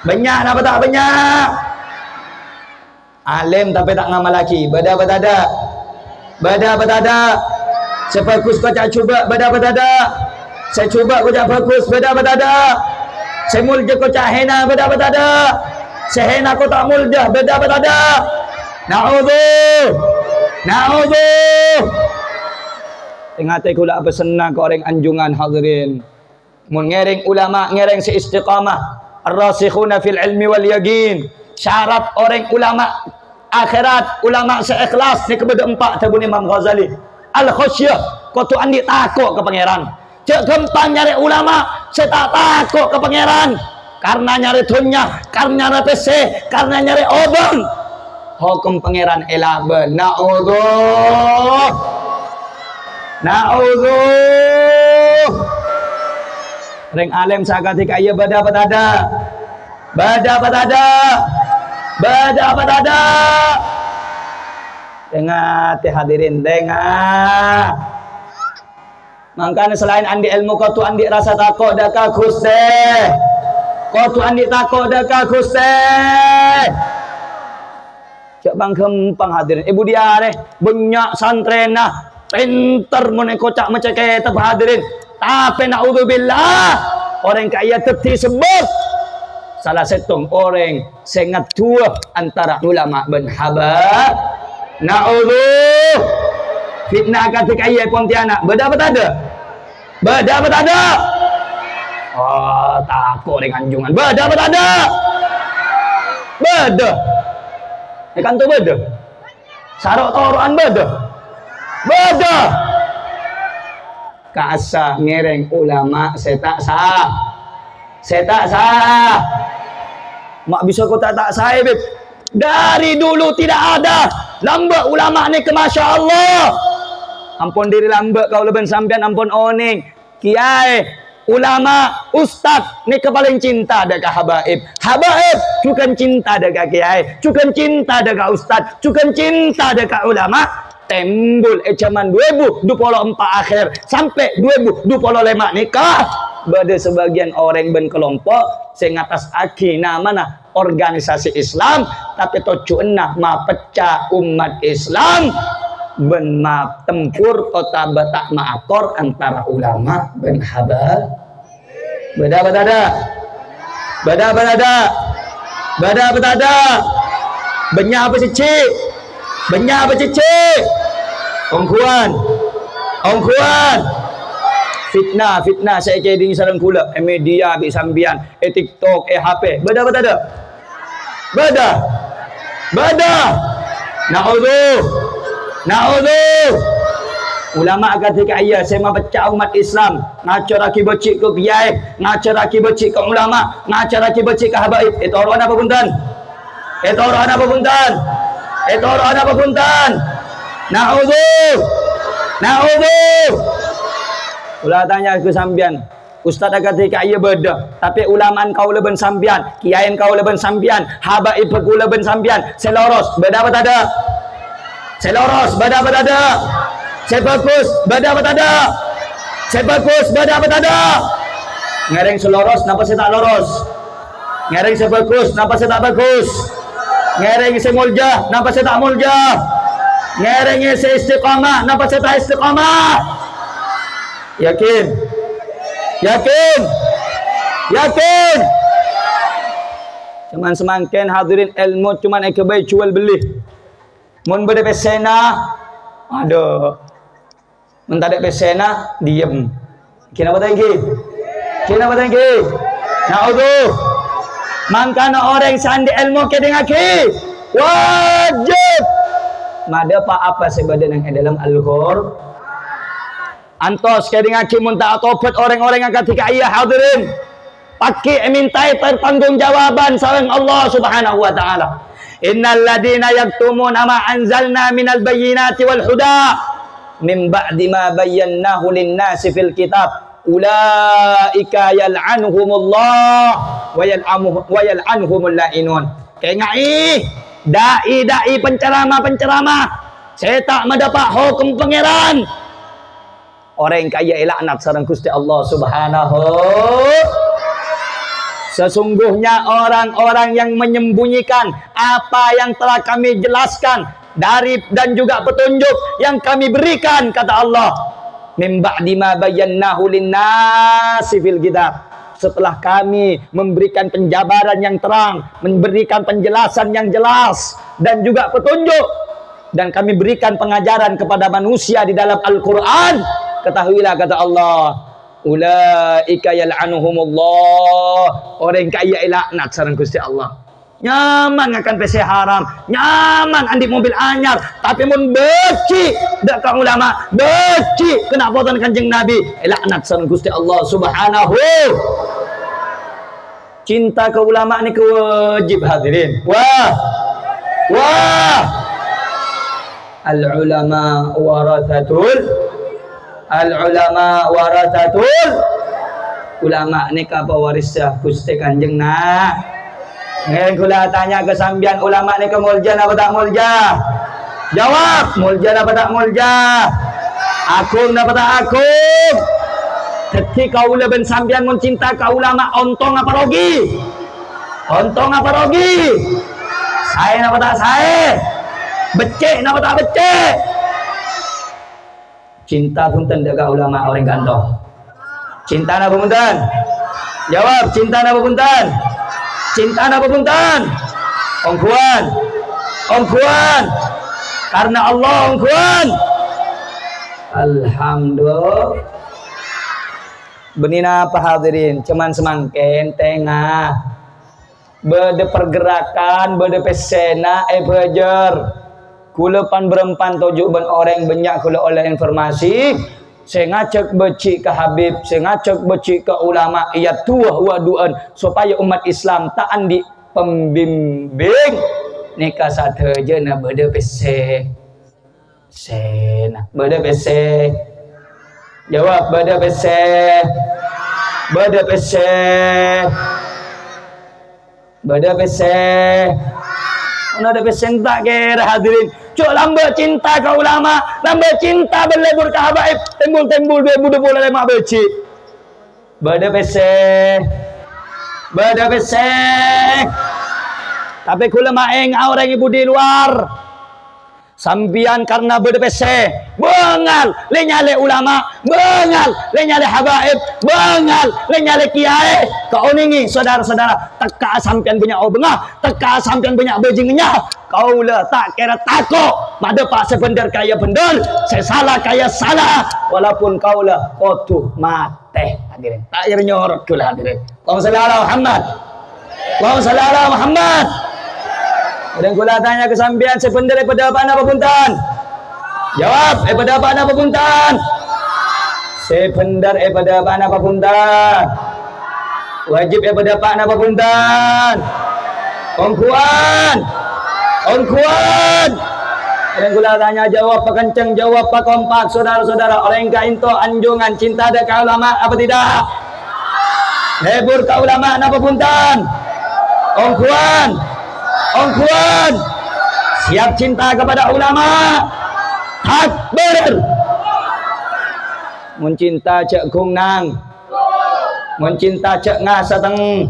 Banyak apa tak banyak? Alim tapi tak ngamal lagi. Bada apa tak ada? Bada apa tak ada? Sebagus kau tak cuba, bada apa tak ada? Saya cuba kau tak bagus, bada apa tak ada? Saya mulja kau tak hina, bada apa tak ada? Saya hina kau tak mulja, bada apa tak ada? Na'udhu. Tengah kula apa senang ke orang anjungan hadirin. Mun ngereng ulama, ngereng si istiqamah. Ar-rasikhuna fil ilmi wal yaqin. Syarat orang ulama akhirat, ulama seikhlas ni kepada empat tabun Imam Ghazali. Al-khasyah, kau tu andi takut ke pangeran. Cek gampang nyari ulama, saya tak takut ke pangeran. Karena nyari dunia, karena nyari PC, karena nyari obang. Hukum pangeran elaben. Na'udzuh. Reng alim sagati kaya bada apa tak ada? Bada apa tak ada? Bada apa tak ada? Dengar hadirin, dengar. Makanya selain andi ilmu kau tu andi rasa takut dekat Gusti. Kau tu andi takut dekat Gusti. Cak bang kempang hadirin. Ibu dia deh banyak santren nah. Pinter mun kocak macam kita hadirin. Tapi naudzubillah orang kaya teti sebab salah satu orang sangat tua antara ulama ben haba. Naudzuh fitnah kata kaya Pontianak. Beda apa tak ada? Beda apa tak ada? Oh, takut dengan anjungan. Beda apa tak ada? Beda. Ikan tu beda. Sarok toroan beda. Beda. Kasa ngereng ulama saya tak sah. Saya tak sah. Mak bisa kau tak sah, beb. Dari dulu tidak ada lambat ulama ni ke Masya Allah. Ampun diri lambat kau leben sampean, ampun oning. Kiai, ulama, ustaz ni ke paling cinta dekat habaib. Habaib bukan cinta dekat kiai, bukan cinta dekat ustaz, bukan cinta dekat ulama. Tembul zaman 2024 akhir sampai 2025 nikah. Bada sebagian orang ben kelompok sing atas aki nama organisasi Islam tapi tujuan ma pecah umat Islam ben ma tempur atau batak ma akor antara ulama ben haba. Beda apa ada? Beda apa ada? Beda apa ada? Banyak apa cici? Banyak apa cici? Ongkuan. Fitnah saya kira ding sarang kula. Media bi sambian, TikTok, HP. Beda apa tak ada? Beda. Na'udzuh. Ulama ketika iya saya membaca umat Islam, ngacar aki becik ke kiai, ngacar aki becik ke ulama, ngacar aki becik ke habaib. Itu orang apa punten? Na'udzuh. Ulah tanya ke sambian. Ustaz ketika ia beda, tapi ulamaan kau leben sambian, kiai kau leben sambian, habaib kau leben sambian. Seloros, beda apa tak ada? Seloros, beda apa tak ada? Sebagus, beda apa tak ada? Sebagus, beda apa tak ada? Ngereng seloros, napa saya tak loros? Ngereng sebagus, napa saya tak bagus? Ngereng semulja, napa saya tak mulja? Ngereng seistiqamah, napa saya tak istiqamah? Yakin. Cuman semakin hadirin ilmu cuman ekabai jual beli. Mun bade pesena, aduh. Mun tak ada pesena, diem. Kenapa tinggi? Na'udzuh. Mangkana orang sandi ilmu ke dengaki. Wajib. Mada apa sebada yang dalam Al-Qur'an. Antos kadang aki munta tobat orang-orang yang ketika ia hadirin pakai mintai pertanggungjawaban sareng Allah Subhanahu wa taala. Innal ladina yaktumuna ma anzalna minal bayyinati wal huda min ba'di ma bayyanahu lin-nasi fil kitab ulaika yal'anuhumullah wa yal'anuhumul la'inun. Kengai dai penceramah saya tak mendapat hukum pangeran. orang kaya laknat sareng Gusti Allah Subhanahu. Sesungguhnya orang-orang yang menyembunyikan apa yang telah kami jelaskan dari dan juga petunjuk yang kami berikan, kata Allah, min ba'di ma bayyanahu lin-nasi fil kitab, setelah kami memberikan penjabaran yang terang, memberikan penjelasan yang jelas dan juga petunjuk, dan kami berikan pengajaran kepada manusia di dalam Al-Quran, ketahuilah, kata Allah, ulaika yal'anuhumullah, orang kaya laknat sareng Gusti Allah. Nyaman akan PC haram, nyaman andi mobil anyar, tapi mun beci dak ka ulama, beci kena poton Kanjeng Nabi, laknat sareng Gusti Allah Subhanahu. Cinta ke ulama ni kewajib hadirin. Wah al ulama warathatul, ulama ni ka pewarisah Gusti Kanjeng nah. Kula tanya ke sambian, ulama ni ke mulja apa tak mulja? Jawab, mulja apa tak mulja? Akum apa tak akum? Ketika kaula ben sambian mun cinta ka ulama, ontong apa rogi? Ontong apa rogi? Sae apa tak sae? Becek apa tak becek? Cinta punten ka ulama orang gandoh. Cinta napa punten? Jawab, cinta napa punten? Cinta apa punten? Ongkuan. Karena Allah ongkuan. Alhamdulillah. Benina apa hadirin? Cuman semangken tengah. Bede pergerakan, bede pesena, bejer. Kula pan berempan tujuh ben orang banyak kula oleh informasi. Saya ngacak beci ke Habib, saya ngacak beci ke ulama, ia tuah waduan supaya umat Islam tak andi pembimbing nikah satu je na berde pese. Sena berde pese. Jawab berde pese. Berde pese. Berde pese. Mana ada pese tak kira hadirin. Cuk lamba cinta ke ulama, lamba cinta berlebur ke habaib, tembul-tembul 2025 beci. Bada pesek. Tapi kula maeng orang ibu di luar. Sambian karena bada pesek, bengal le nyale ulama, bengal le nyale habaib, bengal le nyale kiai. Kau ningi saudara-saudara, teka sampian punya obengah, teka sampian punya bejingnya. Kau lah tak kira takut. Mada pak saya benar kaya benar, saya salah kaya salah. Walaupun kau lah kotuh mate hadirin. Tak kira nyorot kula hadirin. Allahumma shalli ala Muhammad. Allahumma shalli ala Muhammad. Dan kula tanya ke sambian sebenar daripada apa punten? Jawab, daripada apa punten? Sebenar daripada apa punten? Wajib daripada apa punten? Ongkuan. Dan kula tanya jawab pak kenceng, jawab pak kompak, saudara-saudara. Orang ka into anjungan cinta ada ka ulama apa tidak? Lebur ka ulama napa punten? Ongkuan. Siap cinta kepada ulama. Takbir. Mun cinta cek kungnang. Mun cinta cek ngasateng.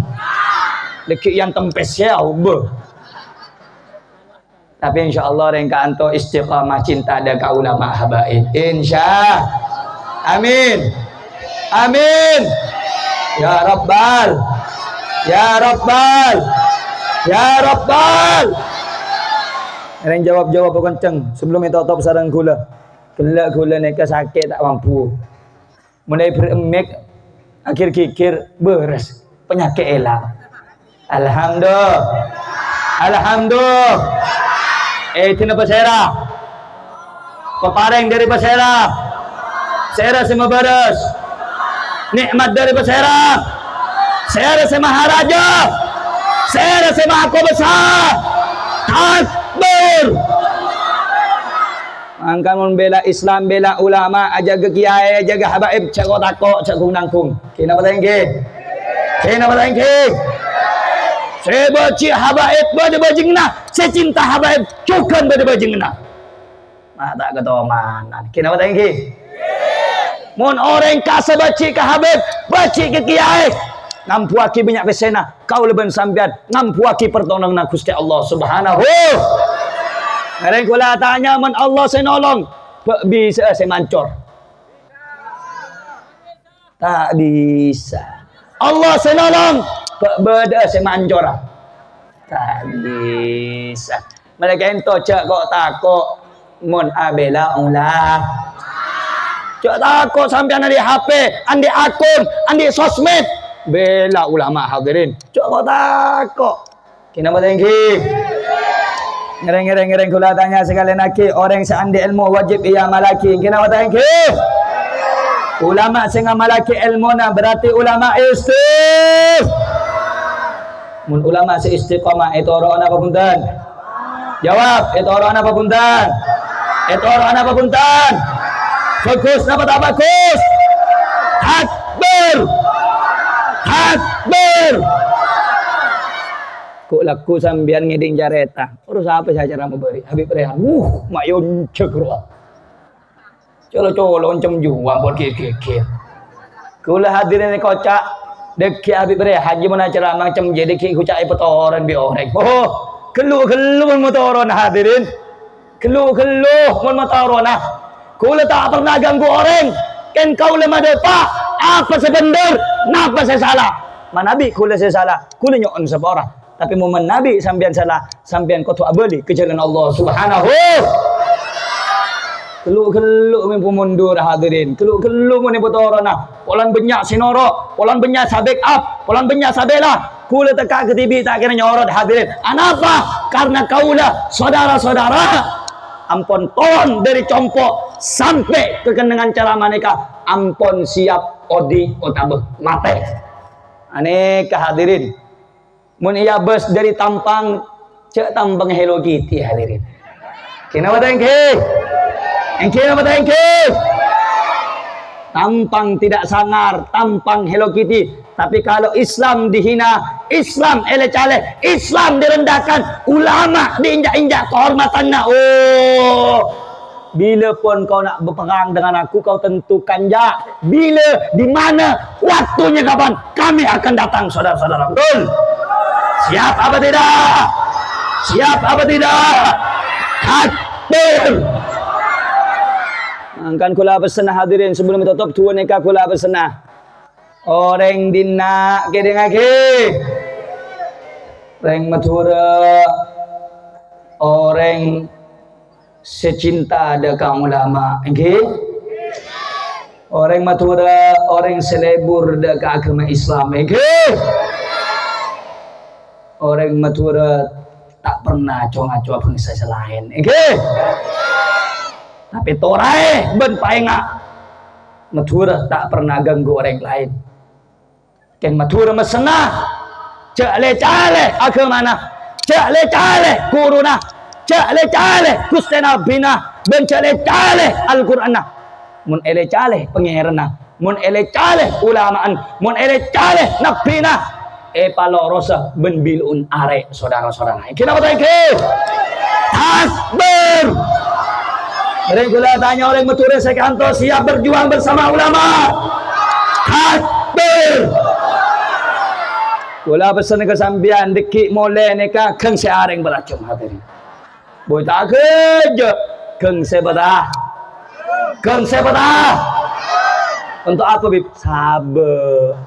Dekik yang tempes ya ubah. Tapi insya Allah rengka anto istiqamah cinta ada ka ulama habaib. Insya. Amin. Ya Rabbal. Yang jawab kenceng sebelum itu top sarang gula. Gula neka sakit tak mampu. Mulai beremek akhir kikir beres penyakit elang. Alhamdulillah. Tina pasera. Pepareng dari pasera. Sera sama beres. Nikmat dari pasera. Sera sama maharaja. Saya rasa aku besar. Takbir. Angkan membela Islam, bela ulama, jaga kiai, jaga habaib, cak takok, cak nangkung. Kena patengke. Saya baca habaib pada bajingna. Saya cinta habaib cukan pada bajingna. Tak kata mana. Kena patengke. Mun orang kasa baci ke Habib, baci ke Kiai. Ngampuaki banyak besena, kau leben sambian, ngampuaki pertolongan Gusti Allah Subhanahu. Ngareng kula tanya mun Allah saya nolong, bisa saya mancor. Tak bisa. Allah saya nolong, beda saya mancor. Tak bisa. Mereka ento cak kok takut mun abela ulah. Cak takut sampean di HP, andi akun, andi sosmed. Bela ulama hadirin. Cak kok takut. Kenapa tengki? Ngereng kula tanya sekali lagi, orang seandi ilmu wajib ia malaki. Kenapa tengki? Ulama sing malaki ilmu na berarti ulama mun ulama si istiqamah itu orang apa punten? Jawab, itu orang apa punten? Itu orang apa punten? Bagus, apa tak bagus? Takbir! Takbir! Kok laku sambian ngeding jareta. Urus apa saya cara memberi? Habib Rehan. Mayon cekro. Colo-colo oncem juang buat kekek. Kula hadirin ni kocak. Deki Habib Rehan. Haji mana ceramah macam jadi ki kucak petoran bi orang. Oh, kelu mun motoron hadirin. Kelu mun motoron nah. Kula tak pernah ganggu orang. Kan kau lemah depa. Apa sebenar? Napa saya salah? Manabi kula saya salah. Kula nyon sepora. Tapi momen Nabi sambian salah, sambian kau tu abeli ke jalan Allah Subhanahu. Kelu min pemundur hadirin. Kelu mun ni betul nah. Polan banyak sinoro, polan banyak sabek up, polan banyak sabela. Kula tekak ke TV tak kena nyorot hadirin. Anapa? Karena kaulah saudara-saudara. Ampun ton dari compok sampai ke kendengan cara maneka. Ampun siap odi otabe mate. Aneka hadirin. Mun iya bus dari Tampang, cek Tampang Hello Kitty hadirin. Kenapa tengki? Kenapa tengki? Tampang tidak sangar, Tampang Hello Kitty. Tapi kalau Islam dihina, Islam ele-cale, Islam direndahkan, ulama diinjak-injak kehormatannya. Oh, bila pun kau nak berperang dengan aku, kau tentukan ya. Bila, di mana, waktunya kapan, kami akan datang, saudara-saudara. Betul? Siap apa tidak? Siap apa tidak? Takbir! Angkan kula pesenah hadirin sebelum tutup tuan nikah kula pesenah. Orang dina kedeng lagi. Orang matura. Orang secinta dengan ulama. Okay? Orang matura, orang selebur dengan agama Islam. Okay? Orang matura tak pernah coba-coba bangsa selain. Okay? Tapi torai ben paenga. Matura tak pernah ganggu orang lain. Ken matura mesenah. Cak le-cale agama mana? Cak le-cale guruna. Cak le-cale Gusti Nabina. Ben cak le-cale Al-Qur'an. Mun ele-cale pangerana. Mun ele-cale ulamaan. Mun ele-cale nabina. Palorosa ben bilun arek saudara-saudara. Kenapa tadi? Takbir. Mereka tanya orang mature saya kantor siap berjuang bersama ulama. Takbir. Kula pesan ke sambian deki mole neka keng seareng beracun hadirin. Boy tak kerja keng sebeda. Keng sebeda. Untuk apa bib? Sabar.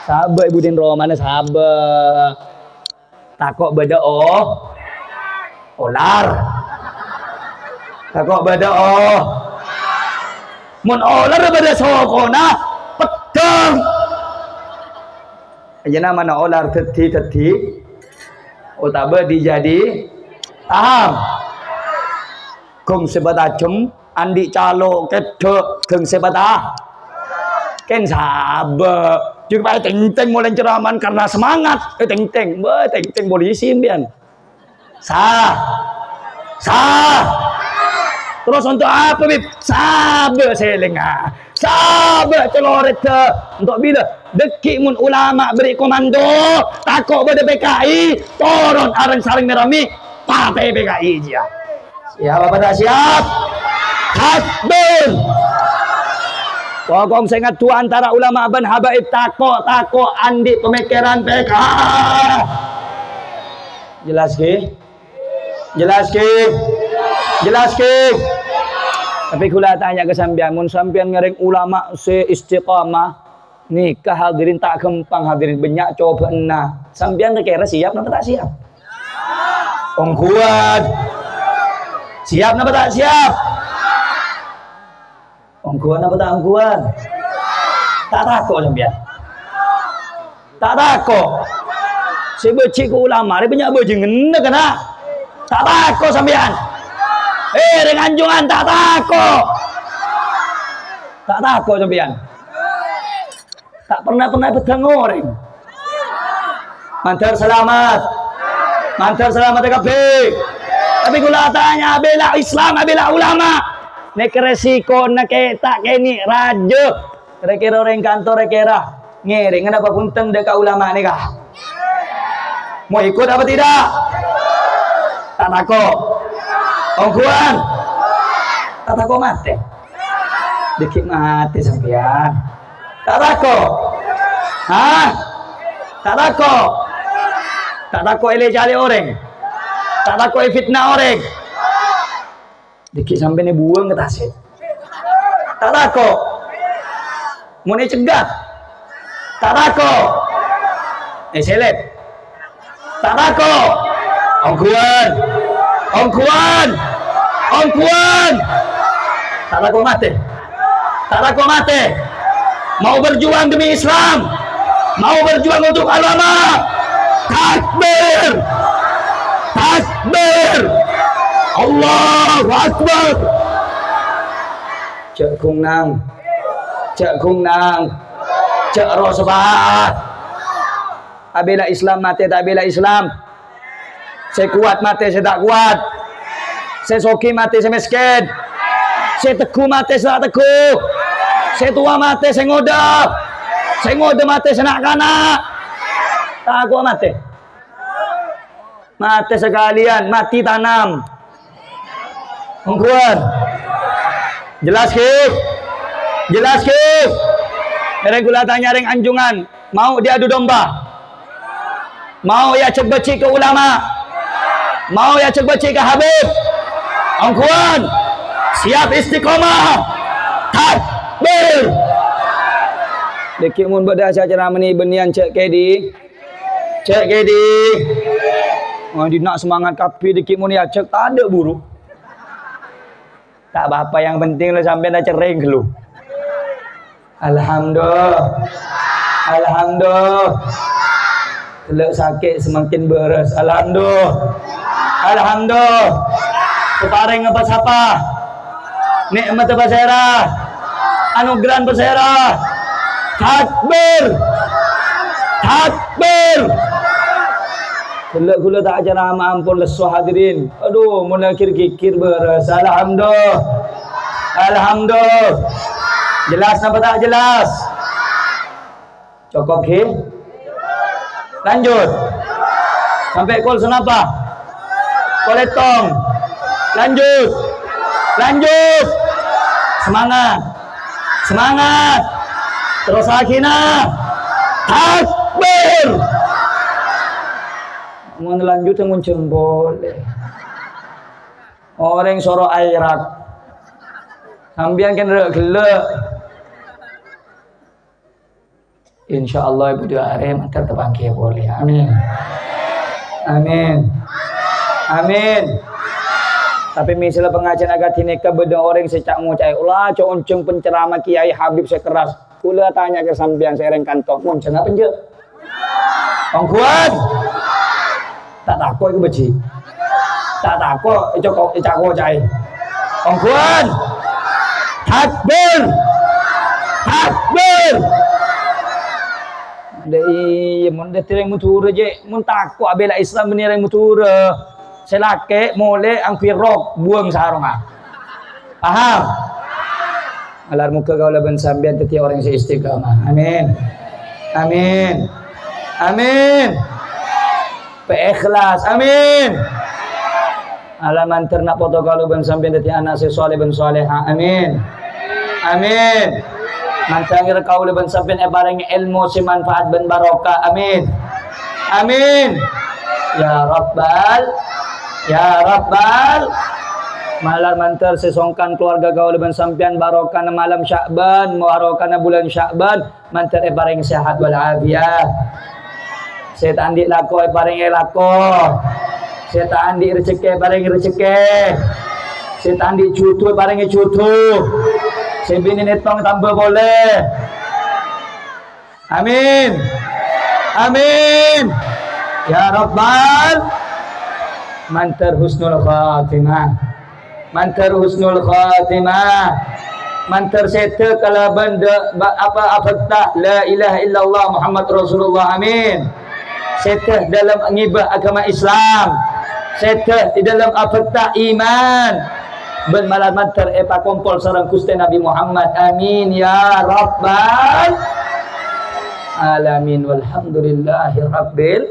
Sabar ibu din romana sabar. Takok beda olar. Takok beda mun olar beda sokona pedang. Aja nama na olar teti. Otabe dijadi paham. Kung sebata jem andi calo kedok kung sebata ken sabar juga ting-ting mulai ceraman karena semangat ting-ting boleh simpian sah terus untuk apa bib sabar selenga sabar celoret untuk bila deki mun ulama beri komando takut pada PKI turun arang saling merami partai PKI dia Siap apa tak siap? Takbir. Pokong saya ingat tua antara ulama ban habaib tako andi pemikiran PK. Jelas ke? Jelas ke? Jelas ke? Tapi kula tanya ke sampean, mun sampean ngereng ulama se istiqamah nikah hadirin tak kempang hadirin banyak coba nah. Sampean kira siap napa tak siap? Om kuat. Siap napa tak siap? Om kuat napa tak om kuat? Tak takut sampean. Tak takut. Si becik ke ulama, dia banyak berjengen kena. Tak takut sampean. Dengan jungan tak takut. Tak takut sampean. Tak pernah petang orang. Mantar selamat. Mantar selamat TKP. Tapi kula tanya bela Islam, bela ulama. Nek resiko nak tak keni raja. Kira-kira orang kantor kira ngiring kenapa punten dekat ulama ni kah? Mau ikut apa tidak? Tak takut. Ongkuan. Tak takut mati. Dikit mati sampean. Tak takut. Hah? Tak takut. Tak takut eleh jali orang. Tak takut fitnah orang. Dikit sampai ni buang ke tasik. Tak takut. Mau ni cegat. Tak takut. Seleb. Tak takut. Ongkuan. Ongkuan. Ongkuan. Tak takut mati. Tak takut mati. Mau berjuang demi Islam. Mau berjuang untuk agama. Takbir. Takbir. Allahu Akbar. Cek kung nang. Cek kung nang. Cek roh sebat. Abila Islam mati tak bela Islam. Saya kuat mati saya tak kuat. Saya soki mati saya miskin. Saya teguh mati saya tak teguh. Saya tua mati saya ngoda. Saya ngoda mati saya nak kanak. Tak kuat mati. Mati sekalian, mati tanam. Ongkuan. Jelas ke? Jelas ke? Regula tanya ring anjungan, mau dia adu domba? Mau ya cek becik ke ulama? Mau ya cek becik ke Habib? Ongkuan. Siap istiqomah. Takbir. Dikit mun beda acara meni benian cek kedi. Cek kedi. Oh, di nak semangat kapi dikit mun ya cek tak ada buruk. Tak apa yang penting lo sampai dah cering lu. Alhamdulillah. Alhamdulillah. Kalau sakit semakin beres. Alhamdulillah. Alhamdulillah. Keparing apa siapa? Nikmat apa serah? Anugerah apa serah? Takbir. Takbir. Gula tak ajar nama ampun lesuh hadirin. Aduh, mula kikir beres. Alhamdulillah. Alhamdulillah. Jelas apa tak jelas? Cukup ke? Lanjut. Sampai kol senapa? Koletong. Lanjut. Lanjut. Semangat. Semangat. Terus akhirnya. Takbir. Mau lanjut yang muncul boleh. Orang soro airat. Sambian kan gelak. InsyaAllah ibu doa mantar terbangkit boleh. Amin. Amin. Amin. Tapi misalnya pengajian agak tineka beda orang secak ngucai. Ulah conceng penceramah Kiai Habib sekeras. Kula tanya ke sambian sereng kantong. Muncul apa je? Ongkuan. Tak takut ke beci. Tak takut icak ngucai. Ongkuan. Takbir. Takbir. Dei mun de tireng mutura je mun takut bela Islam benireng mutura selake mole ang pirok buang sarong ah. Paham? Alar muka kau laban sambian teti orang seistiqamah. Amin. Amin. Amin. Peikhlas. Amin. Alaman ternak protokol ben sampai dati anak si soleh ben soleha. Amin. Amin. Mantangir kaul ben sampai bareng ilmu si manfaat ben barokah. Amin. Amin. Ya Rabbal malar mantar sesongkan keluarga gaul ben sampean barokah malam Sya'ban, barokah bulan Sya'ban, mantar bareng sehat wal afiat. Setan di lako bareng lako. Setan di rezeki bareng rezeki. Setan di cutu bareng cutu. Sebini netong tambah boleh. Amin. Amin. Ya Rabbal mantar husnul khatimah. Mantar husnul khatimah. Mantar sete kalaban apa afta la ilaha illallah Muhammad Rasulullah. Amin. Sete dalam ngibah agama Islam. Sete di dalam afta iman. Ben malam mantar epa kompol sareng Gusti Nabi Muhammad. Amin ya Rabbal alamin walhamdulillahi rabbil